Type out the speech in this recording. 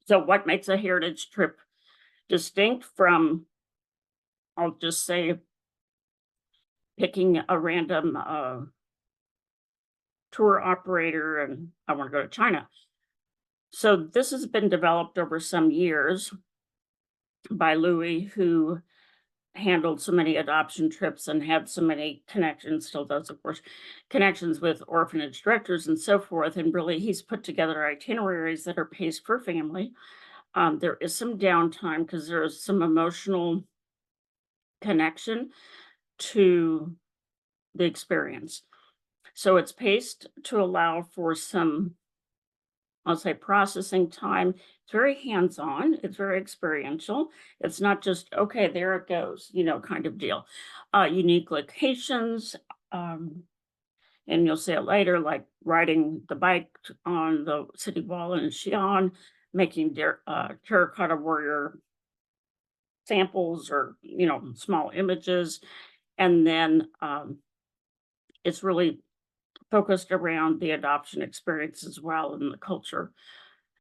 So what makes a heritage trip distinct from, I'll just say, picking a random tour operator and I want to go to China. So this has been developed over some years by Louie, who handled so many adoption trips and had so many connections, still does, of course, connections with orphanage directors and so forth. And really, he's put together itineraries that are paced for family. There is some downtime because there is some emotional connection to the experience. So it's paced to allow for some, I'll say, processing time. It's very hands-on, it's very experiential. It's not just, okay, there it goes, kind of deal. Unique locations, um, and you'll see it later, like riding the bike on the city wall in Xi'an, making terracotta warrior samples or, small images. And then it's really focused around the adoption experience as well and the culture.